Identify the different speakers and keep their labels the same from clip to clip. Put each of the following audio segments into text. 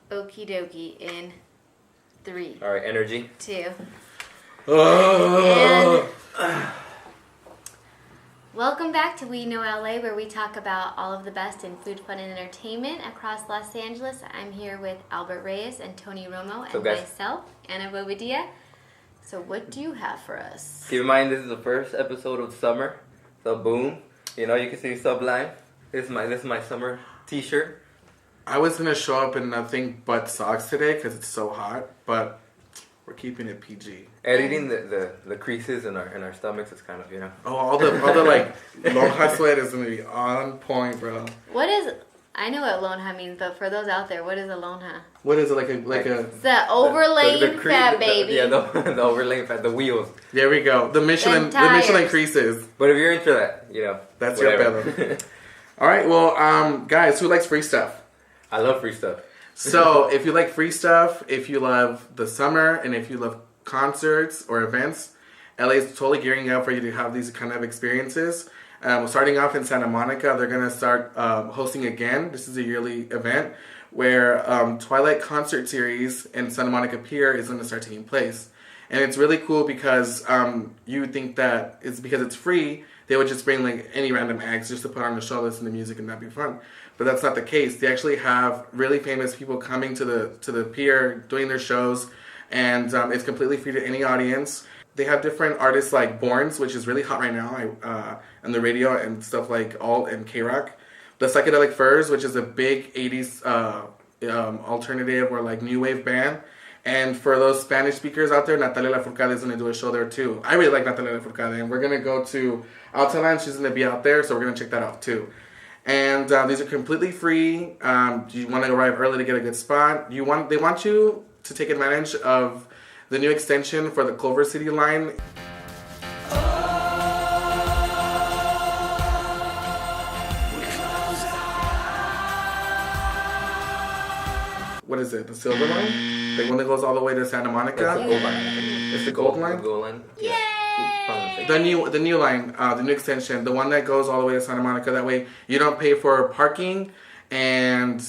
Speaker 1: Okie dokie in 3.
Speaker 2: All right, energy.
Speaker 1: 2.
Speaker 2: Oh.
Speaker 1: And welcome back to WeknoLA, where we talk about all of the best in food, fun, and entertainment across Los Angeles. I'm here with Albert Reyes and Tony Romo and myself, Anna Bobadilla. So what do you have for us?
Speaker 2: Keep in mind, this is the first episode of summer. So boom, you can see Sublime. This is my summer t-shirt.
Speaker 3: I was going to show up in nothing but socks today because it's so hot, but we're keeping it PG.
Speaker 2: Editing the creases in our stomachs is kind of,
Speaker 3: Oh, all the like lonja sweat is going to be on point, bro.
Speaker 1: I know what lonja means, but for those out there, what is a lonja?
Speaker 3: What is it, like a...
Speaker 1: It's the overlaying fat, baby.
Speaker 2: The overlaying fat, the wheels.
Speaker 3: There we go. The Michelin creases.
Speaker 2: But if you're into that,
Speaker 3: that's
Speaker 2: whatever.
Speaker 3: Your belly. All right, well, guys, who likes free stuff?
Speaker 2: I love free stuff.
Speaker 3: So, if you like free stuff, if you love the summer, and if you love concerts or events, LA is totally gearing up for you to have these kind of experiences. Starting off in Santa Monica, they're going to start hosting again. This is a yearly event where Twilight Concert Series in Santa Monica Pier is going to start taking place. And it's really cool because you would think that it's because it's free, they would just bring like any random acts just to put on the show, listen to music, and that'd be fun. But that's not the case. They actually have really famous people coming to the pier, doing their shows, and it's completely free to any audience. They have different artists like Borns, which is really hot right now, on the radio and stuff like alt and K-Rock. The Psychedelic Furs, which is a big 80s alternative or like new wave band. And for those Spanish speakers out there, Natalia Lafourcade is going to do a show there too. I really like Natalia Lafourcade, and we're going to go to Altaland. She's going to be out there, so we're going to check that out too. And these are completely free. You want to arrive early to get a good spot. They want you to take advantage of the new extension for the Culver City line. What is it? The Silver Line? The one that goes all the way to Santa Monica?
Speaker 2: That's the gold line.
Speaker 3: It's the gold line?
Speaker 2: The gold line.
Speaker 1: Yay!
Speaker 3: The new line, the new extension, the one that goes all the way to Santa Monica. That way you don't pay for parking, and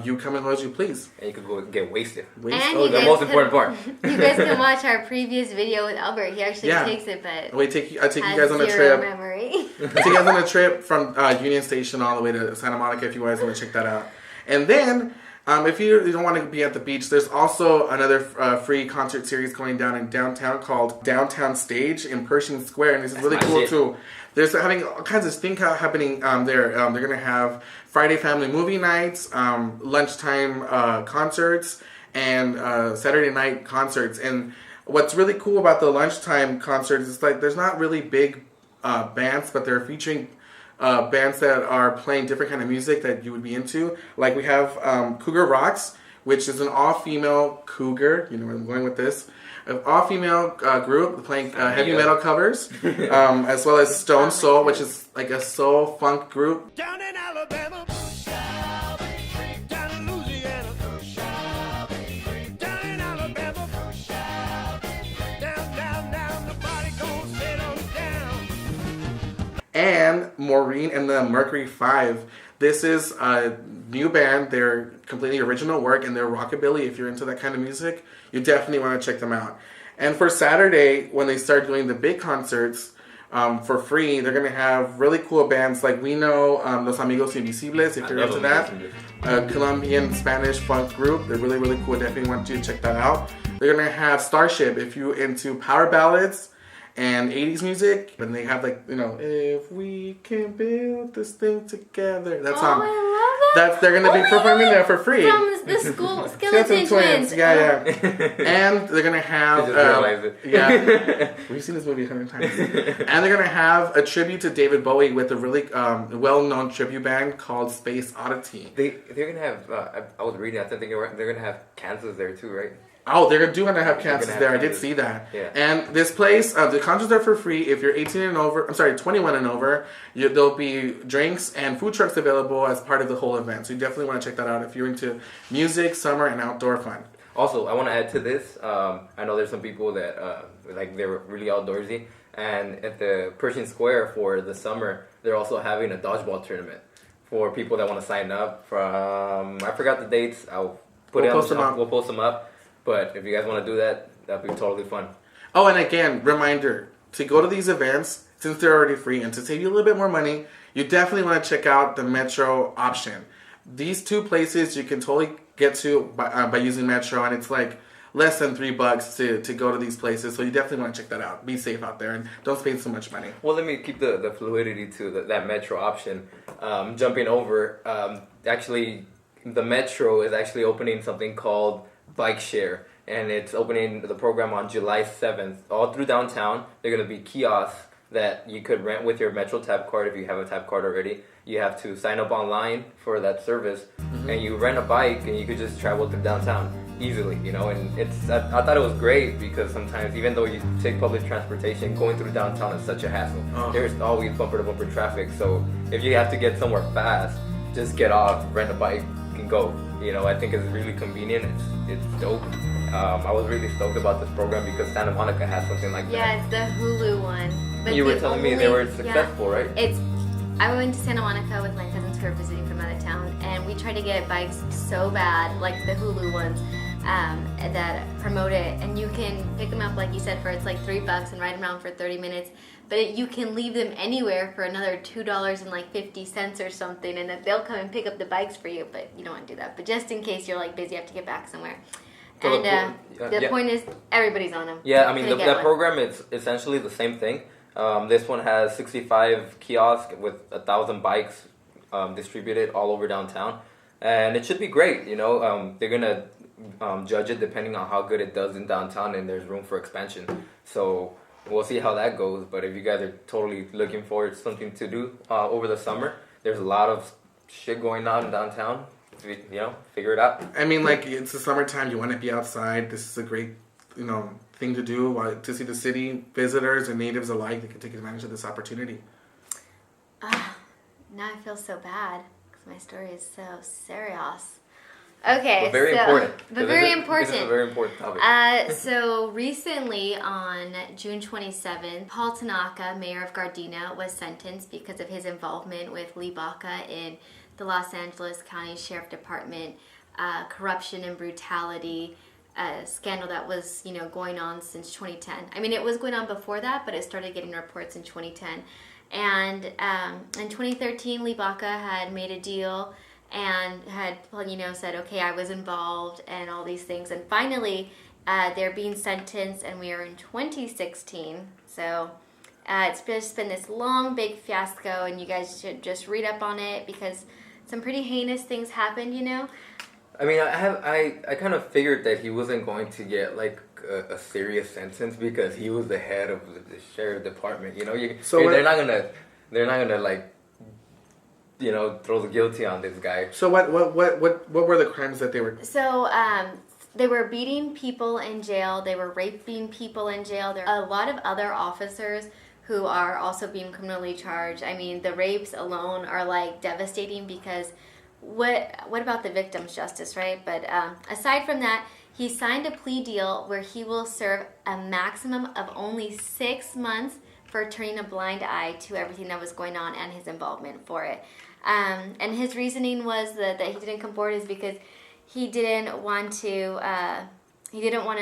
Speaker 3: you come as long as you please.
Speaker 2: And you can go get wasted.
Speaker 1: And
Speaker 2: the most important part.
Speaker 1: You guys can watch our previous video with Albert. He actually takes it, but
Speaker 3: I take you guys on a trip.
Speaker 1: Memory.
Speaker 3: I take you guys on a trip from Union Station all the way to Santa Monica if you guys want to check that out. And then, if you don't want to be at the beach, there's also another free concert series going down in downtown called Downtown Stage in Pershing Square, and this is really cool too. There's having all kinds of things happening there. They're going to have Friday family movie nights, lunchtime concerts, and Saturday night concerts. And what's really cool about the lunchtime concerts is like there's not really big bands, but they're featuring bands that are playing different kind of music that you would be into. Like we have Cougar Rocks, which is an all-female cougar. You know where I'm going with this. An all-female group playing heavy metal covers, as well as Stone Soul, which is like a soul funk group.
Speaker 4: Down in Alabama, down in Louisiana, down in Alabama, down, the body gon' settle down.
Speaker 3: And Maureen and the Mercury 5. This is a new band. They're completely original work, and they're rockabilly. If you're into that kind of music, you definitely want to check them out. And for Saturday, when they start doing the big concerts for free, they're going to have really cool bands like we know Los Amigos Invisibles, if you're into that. A Colombian Spanish funk group. They're really, really cool. Definitely want you to check that out. They're going to have Starship if you're into power ballads and 80s music. And they have like, if we can build this thing together. That song.
Speaker 1: Oh, I love that.
Speaker 3: They're going to be performing there for free.
Speaker 1: From the school Skeleton Twins.
Speaker 3: Yeah. And they're going to have...
Speaker 2: I just realized it.
Speaker 3: Yeah. We've seen this movie 100 times. And they're going to have a tribute to David Bowie with a really well-known tribute band called Space Oddity.
Speaker 2: They're going to have... I was reading, I think they're going to have Kansas there too, right?
Speaker 3: Oh, they're going to have Kansas there. I did see that.
Speaker 2: Yeah.
Speaker 3: And this place, the concerts are for free. If you're 21 and over, there'll be drinks and food trucks available as part of the whole event. So you definitely want to check that out if you're into music, summer, and outdoor fun.
Speaker 2: Also, I want to add to this. I know there's some people that they're really outdoorsy, and at the Pershing Square for the summer, they're also having a dodgeball tournament for people that want to sign up. From I forgot the dates. I'll We'll post them up. But if you guys want to do that, that'd be totally fun.
Speaker 3: Oh, and again, reminder to go to these events since they're already free and to save you a little bit more money. You definitely want to check out the Metro option. These two places you can totally get to by using Metro, and it's like less than $3 to go to these places. So you definitely want to check that out. Be safe out there and don't spend so much money.
Speaker 2: Well, let me keep the fluidity to that Metro option. Jumping over, actually, the Metro is actually opening something called Bike Share, and it's opening the program on July 7th. All through downtown, there are going to be kiosks that you could rent with your Metro Tap card if you have a Tap card already. You have to sign up online for that service, and you rent a bike, and you could just travel through downtown easily, you know. And I thought it was great because sometimes, even though you take public transportation, going through downtown is such a hassle. There's always bumper-to-bumper traffic, so if you have to get somewhere fast, just get off, rent a bike, and go. You know, I think it's really convenient. It's dope. I was really stoked about this program because Santa Monica has something like that.
Speaker 1: Yeah, it's the Hulu one. But
Speaker 2: you were telling me they were successful, right?
Speaker 1: I went to Santa Monica with my cousins who were visiting from out of town, and we tried to get bikes so bad, like the Hulu ones, that promote it, and you can pick them up, like you said, for it's like $3 and ride them around for 30 minutes. But you can leave them anywhere for another $2.50 or something, and then they'll come and pick up the bikes for you. But you don't want to do that. But just in case you're like busy, you have to get back somewhere.
Speaker 2: So
Speaker 1: and the point is, everybody's on them.
Speaker 2: Yeah, I mean, that program is essentially the same thing. This one has 65 kiosks with 1,000 bikes distributed all over downtown. And it should be great, you know. They're going to judge it depending on how good it does in downtown, and there's room for expansion. So we'll see how that goes. But if you guys are totally looking forward to something to do over the summer, there's a lot of shit going on in downtown. You know, figure it out.
Speaker 3: I mean, like, it's the summertime. You want to be outside. This is a great, you know, thing to do to see the city. Visitors and natives alike, they can take advantage of this opportunity.
Speaker 1: Now I feel so bad because my story is so serious. Okay,
Speaker 2: but very important.
Speaker 1: But very important.
Speaker 2: This is a very important topic.
Speaker 1: So recently, on June 27th, Paul Tanaka, mayor of Gardena, was sentenced because of his involvement with Lee Baca in the Los Angeles County Sheriff Department corruption and brutality scandal that was, you know, going on since 2010. I mean, it was going on before that, but it started getting reports in 2010. And in 2013, Lee Baca had made a deal and had, you know, said, okay, I was involved and all these things. And finally, they're being sentenced, and we are in 2016. So it's just been this long, big fiasco, and you guys should just read up on it because some pretty heinous things happened, you know?
Speaker 2: I mean, I kind of figured that he wasn't going to get, like, a serious sentence because he was the head of the sheriff department, you know? They're not gonna, like, you know, throw the guilty on this guy.
Speaker 3: So what were the crimes that they were?
Speaker 1: So they were beating people in jail. They were raping people in jail. There are a lot of other officers who are also being criminally charged. I mean, the rapes alone are like devastating because what about the victim's justice, right? But aside from that, he signed a plea deal where he will serve a maximum of only 6 months for turning a blind eye to everything that was going on and his involvement for it. And his reasoning was that he didn't come forward is because he didn't want to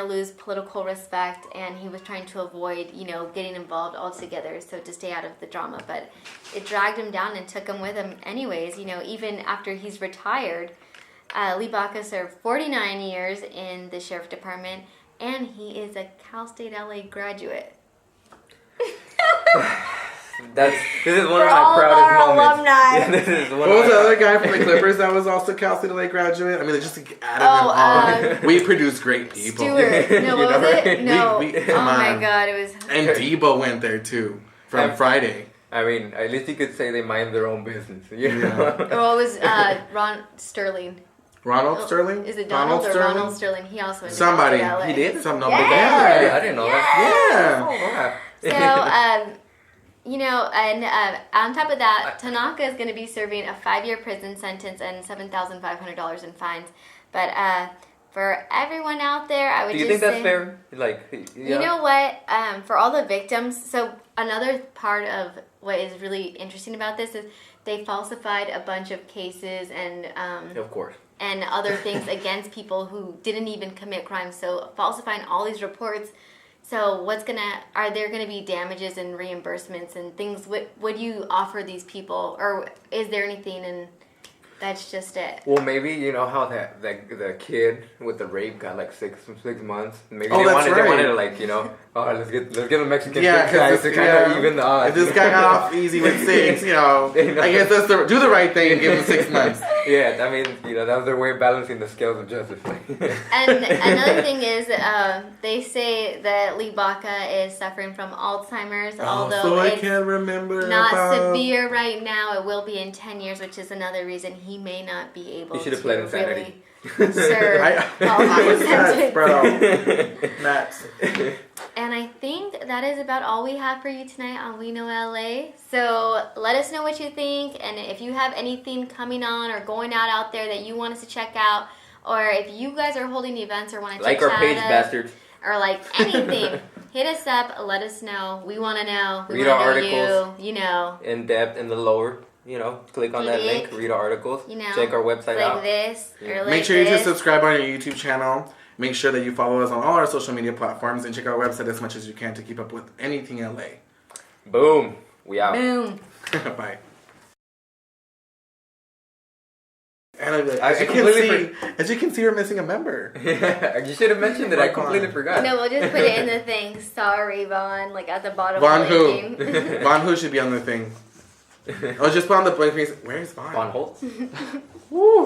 Speaker 1: lose political respect, and he was trying to avoid, you know, getting involved altogether, so to stay out of the drama. But it dragged him down and took him with him anyways, you know, even after he's retired. Lee Baca served 49 years in the sheriff department, and he is a Cal State LA graduate.
Speaker 2: This is one of my proudest moments.
Speaker 1: Alumni.
Speaker 2: Yeah, this is
Speaker 3: What was the other guy from the Clippers that was also Cal State LA graduate? I mean, they just added him on. We produce great people.
Speaker 1: Stewart. No, what was it? No.
Speaker 3: Come on.
Speaker 1: My God, it was.
Speaker 3: And Debo went there too from Friday.
Speaker 2: I mean, at least you could say they mind their own business. You know?
Speaker 1: Well, it was Ron Sterling.
Speaker 3: Ronald Sterling?
Speaker 1: Is it Donald or
Speaker 3: Sterling?
Speaker 1: Ronald Sterling? He also went to
Speaker 3: Somebody.
Speaker 1: LA.
Speaker 2: He did?
Speaker 3: Some
Speaker 1: Yeah.
Speaker 2: I didn't know that.
Speaker 3: Yeah.
Speaker 2: Oh, wow.
Speaker 1: So, you know, and on top of that, Tanaka is going to be serving a 5-year prison sentence and $7,500 in fines. But for everyone out there, I would
Speaker 2: Do you
Speaker 1: just
Speaker 2: think that's
Speaker 1: say,
Speaker 2: fair? Like, yeah.
Speaker 1: You know what? For all the victims, so another part of what is really interesting about this is they falsified a bunch of cases and
Speaker 2: Of course.
Speaker 1: and other things against people who didn't even commit crimes. So falsifying all these reports. So are there gonna be damages and reimbursements and things? Would you offer these people, or is there anything and that's just it?
Speaker 2: Well, maybe you know how the kid with the rape got like 6 months. Maybe
Speaker 3: Oh,
Speaker 2: they
Speaker 3: that's
Speaker 2: wanted
Speaker 3: right.
Speaker 2: to like, you know, let's get the Mexican
Speaker 3: Yeah,
Speaker 2: guys to kind of even the odds.
Speaker 3: If this guy got off easy with 6, you know, I guess that's do the right thing and give him 6 months.
Speaker 2: Yeah, I mean, you know, that was their way of balancing the scales of justice.
Speaker 1: And another thing is, they say that Lee Baca is suffering from Alzheimer's, although
Speaker 3: so I
Speaker 1: it's
Speaker 3: can't remember.
Speaker 1: not severe right now. It will be in 10 years, which is another reason he may not be able
Speaker 2: He should have
Speaker 1: to
Speaker 2: pled insanity.
Speaker 1: really serve all
Speaker 3: I
Speaker 1: his
Speaker 3: was nuts,
Speaker 1: sentence.
Speaker 3: bro. Nuts.
Speaker 1: And I think that is about all we have for you tonight on WeknoLA. So let us know what you think, and if you have anything coming on or going out there that you want us to check out, or if you guys are holding events or want to
Speaker 2: Like our page, bastards.
Speaker 1: or like anything, hit us up. Let us know. We want to know. We
Speaker 2: Read
Speaker 1: want
Speaker 2: our
Speaker 1: to know
Speaker 2: articles.
Speaker 1: you. You know.
Speaker 2: In depth in the lower. You know, click on that link, read our articles,
Speaker 1: you know,
Speaker 2: check our website
Speaker 1: like
Speaker 2: out.
Speaker 1: This, or like
Speaker 3: Make sure you
Speaker 1: this.
Speaker 3: subscribe on our YouTube channel. Make sure that you follow us on all our social media platforms and check our website as much as you can to keep up with anything LA.
Speaker 2: Boom. We out.
Speaker 1: Boom.
Speaker 3: Bye. And
Speaker 2: As
Speaker 3: you can see, we're missing a member.
Speaker 2: You should have mentioned it. I completely forgot.
Speaker 1: No, we'll just put it in the thing. Sorry, Vaughn. Like at the bottom.
Speaker 3: Vaughn
Speaker 1: of
Speaker 3: who?
Speaker 1: the thing.
Speaker 3: Vaughn who should be on the thing. Oh, just put on the blank face. Where's Vaughn?
Speaker 2: Von Holtz?
Speaker 3: Woo.